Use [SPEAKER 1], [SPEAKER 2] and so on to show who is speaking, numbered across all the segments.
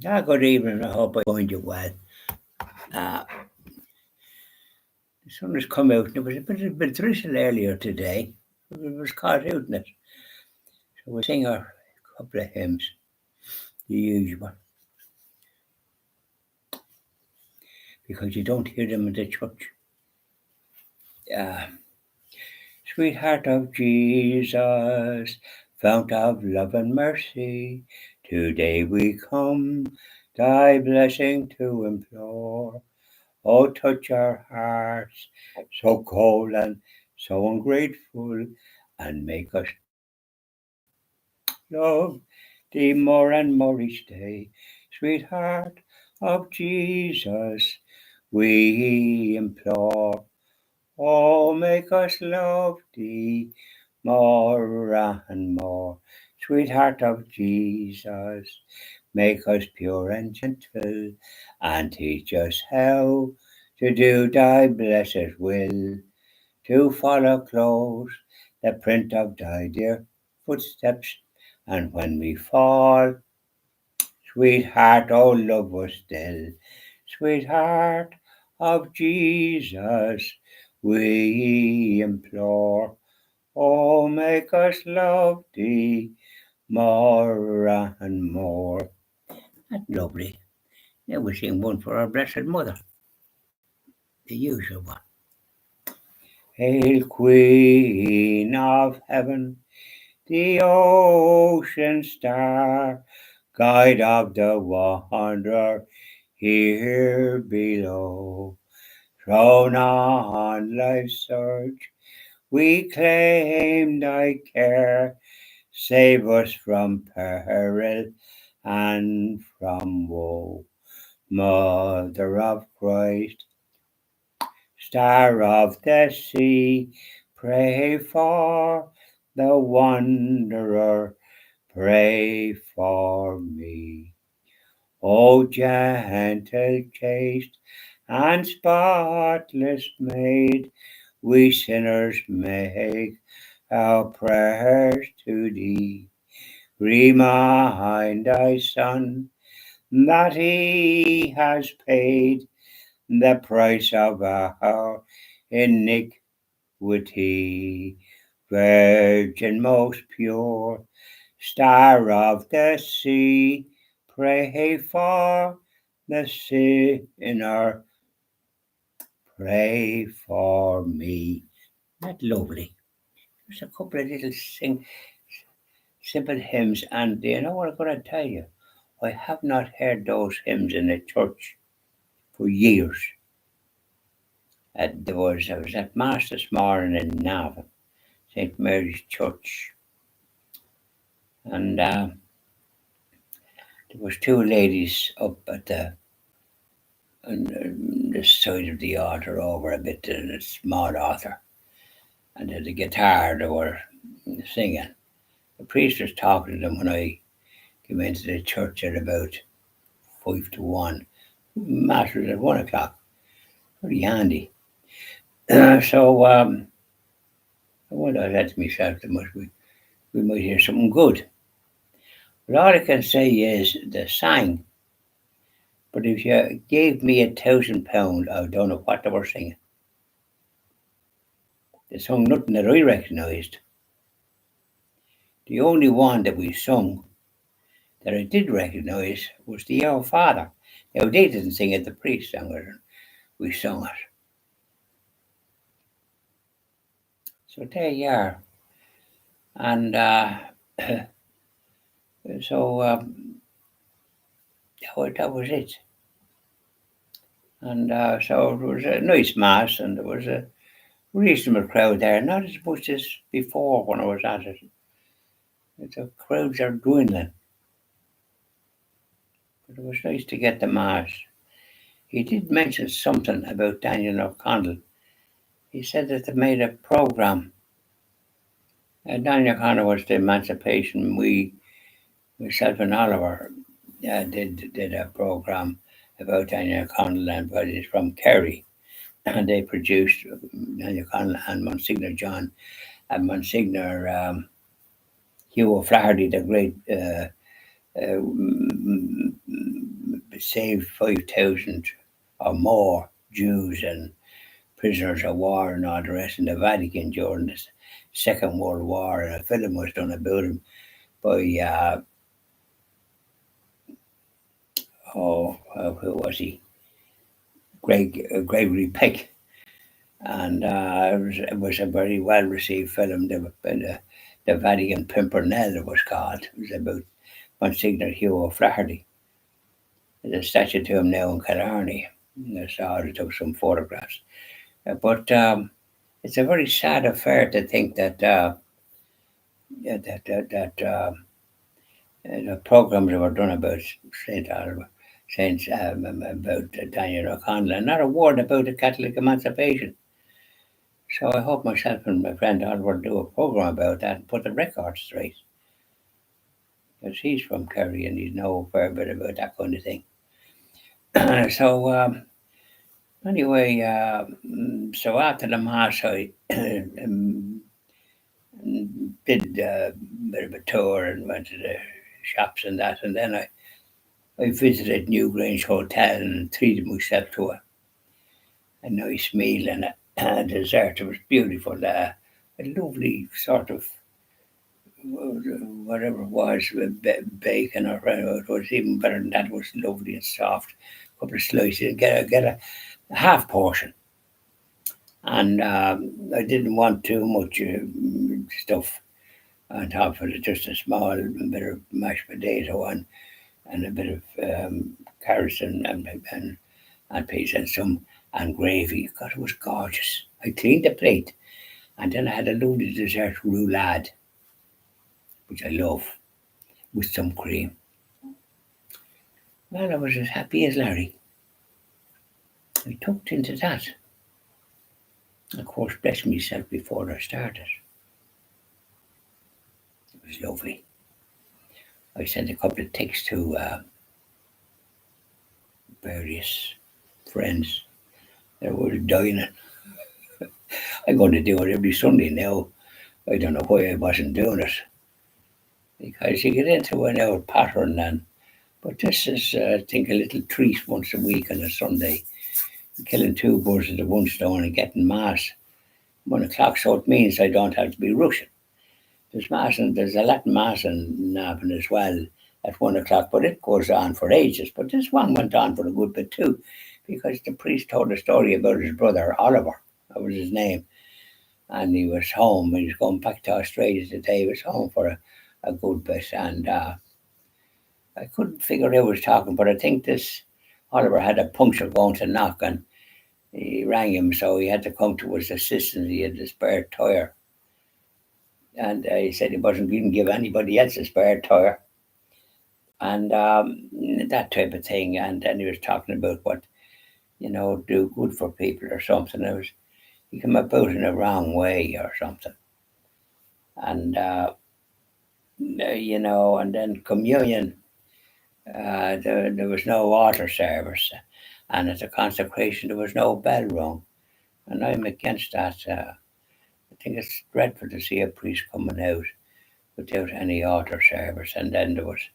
[SPEAKER 1] Good evening. I hope I find you well. Uh, the sun has come out and it was a bit drizzle earlier today. It was caught out in it. So we'll sing a couple of hymns, the usual, because you don't hear them in the church. Uh, Sweetheart of Jesus, fount of love and mercy, today we come, thy blessing to implore. Oh, touch our hearts, so cold and so ungrateful, and make us love thee more and more each day. Sweetheart of Jesus, we implore. Oh, make us love thee more and more. Sweetheart of Jesus, make us pure and gentle, and teach us how to do thy blessed will, to follow close the print of thy dear footsteps, and when we fall, sweetheart, oh, love us still. Sweetheart of Jesus, we implore. Oh, make us love thee more and more. That's lovely. Now we sing one for our Blessed Mother, the usual one. Hail, Queen of Heaven, the ocean star, guide of the wanderer here below. Thrown on life's surge, we claim thy care. Save us from peril and from woe. Mother of Christ, Star of the sea, pray for the wanderer, pray for me. O gentle, chaste, and spotless maid, we sinners make our prayers to thee. Remind thy Son that he has paid the price of our iniquity. Virgin most pure, Star of the sea, pray for the sinner, pray for me. That lovely. Just a couple of little simple hymns, and you know what I'm going to tell you? I have not heard those hymns in the church for years. I was at Mass this morning in Navan, St. Mary's Church, and there was two ladies up at on the side of the altar over a bit to the small altar, and at the guitar they were singing. The priest was talking to them when I came into the church at about 5 to 1. Mass was at 1 o'clock. Pretty handy. So I wonder, I said to myself, we might hear something good. But all I can say is the sang. But if you gave me £1,000, I don't know what they were singing. They sung nothing that I recognised. The only one that we sung that I did recognise was the Our Father. Now they didn't sing it; the priest sang it. We sung it. So there you are. And so that was it. And so it was a nice mass, and there was a reasonable crowd there. Not as much as before when I was at it. The crowds are dwindling. But it was nice to get the mass. He did mention something about Daniel O'Connell. He said that they made a programme. Daniel O'Connell was the Emancipation. Myself and Oliver, did a programme about Daniel O'Connell and buddies from Kerry. And they produced Daniel O'Connell and Monsignor John and Monsignor Hugh O'Flaherty, the great saved 5,000 or more Jews and prisoners of war and all the rest in the Vatican during the Second World War, and a film was done about him by who was he? Gregory Peck, and it was a very well received film. The Vatican Pimpernel, it was called. It was about Monsignor Hugh O'Flaherty. There's a statue to him now in Killarney. I saw it, took some photographs. But it's a very sad affair to think that the programs that were done about Saint Oliver, about Daniel O'Connell, and not a word about the Catholic emancipation. So I hope myself and my friend Oliver do a program about that and put the record straight. Because he's from Kerry and he's know a fair bit about that kind of thing. So anyway, so after the Mass, I did a bit of a tour and went to the shops and that, and then I visited Newgrange Hotel and treated myself to a nice meal and a dessert. It was beautiful, a lovely sort of whatever it was, bacon or it was even better than that. It was lovely and soft. A couple of slices, get a half portion, and I didn't want too much stuff on top of it. Just a small bit of mashed potato and a bit of carrots and peas and some and gravy. God, it was gorgeous. I cleaned the plate, and then I had a lovely dessert roulade, which I love, with some cream. Well, I was as happy as Larry. I tucked into that. Of course, blessed myself before I started. It was lovely. I sent a couple of texts to various friends that were dining. I'm going to do it every Sunday now. I don't know why I wasn't doing it. Because you get into an old pattern, but this is, I think, a little treat once a week on a Sunday. Killing two birds with one stone and getting Mass 1 o'clock, so it means I don't have to be rushing. There's a Latin Mass in Navan as well at 1 o'clock, but it goes on for ages. But this one went on for a good bit too, because the priest told a story about his brother Oliver. That was his name. And he was home. He was going back to Australia today. He was home for a good bit. And I couldn't figure out who was talking, but I think this Oliver had a puncture going to knock, and he rang him, so he had to come to his assistance. He had a spare tyre. And he said he didn't give anybody else a spare tyre. And that type of thing. And then he was talking about what, do good for people or something. He came about in a wrong way or something. And, and then communion, there was no altar service. And at the consecration, there was no bell rung. And I'm against that. I think it's dreadful to see a priest coming out without any altar service. And then there was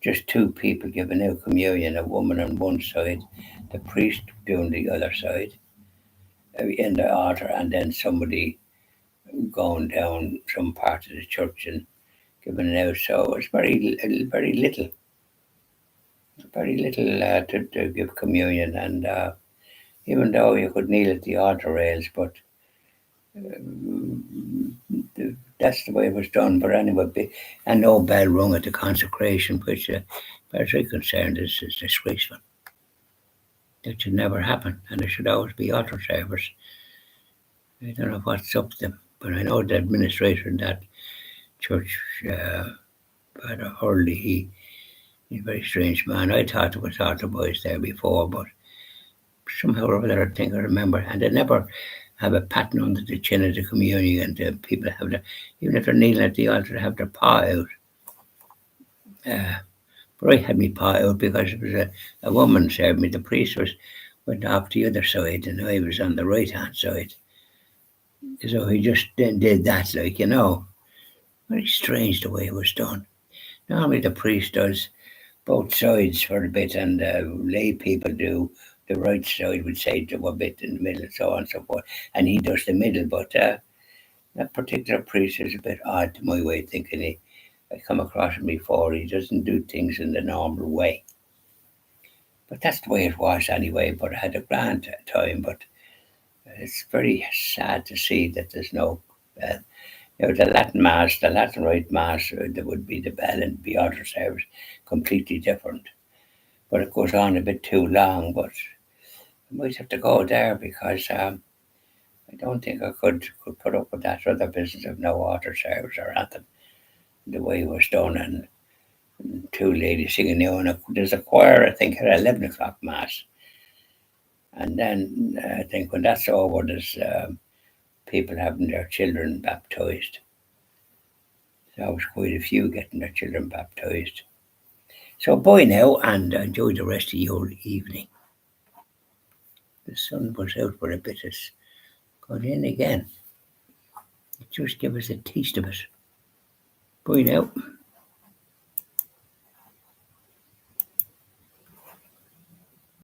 [SPEAKER 1] just two people giving out communion, a woman on one side, the priest doing the other side in the altar, and then somebody going down some part of the church and giving it out. So it was very little to give communion. And even though you could kneel at the altar rails, but that's the way it was done. But anyway, and no bell rung at the consecration, which, as far as I'm concerned, is disgraceful. That should never happen, and there should always be altar service. I don't know what's up to them, but I know the administrator in that church, Father Hurley, he's a very strange man. I thought there was altar boys there before, but somehow or other I think I remember, and they never have a pattern under the chin of the communion, and people have even if they're kneeling at the altar, they have their paw out. But I had my paw out because it was a woman served me. The priest went off the other side, and I was on the right hand side. So he just did that, Very strange the way it was done. Normally the priest does both sides for a bit, and lay people do the right side, would say, do a bit in the middle, and so on and so forth. And he does the middle, but that particular priest is a bit odd to my way of thinking. I come across him before. He doesn't do things in the normal way. But that's the way it was anyway. But I had a grand time. But it's very sad to see that there's no, the Latin Mass, the Latin Rite Mass, there would be the bell and the altar service completely different. But it goes on a bit too long. But I might have to go there because I don't think I could put up with that other business of no altar service or anything. The way it was done, and two ladies singing now, and there's a choir, I think, at 11 o'clock Mass. And then I think when that's over, there's people having their children baptized. There's always quite a few getting their children baptized. So bye now, and enjoy the rest of your evening. The sun was out for a bit, it's gone in again. Just give us a taste of it. Bye now.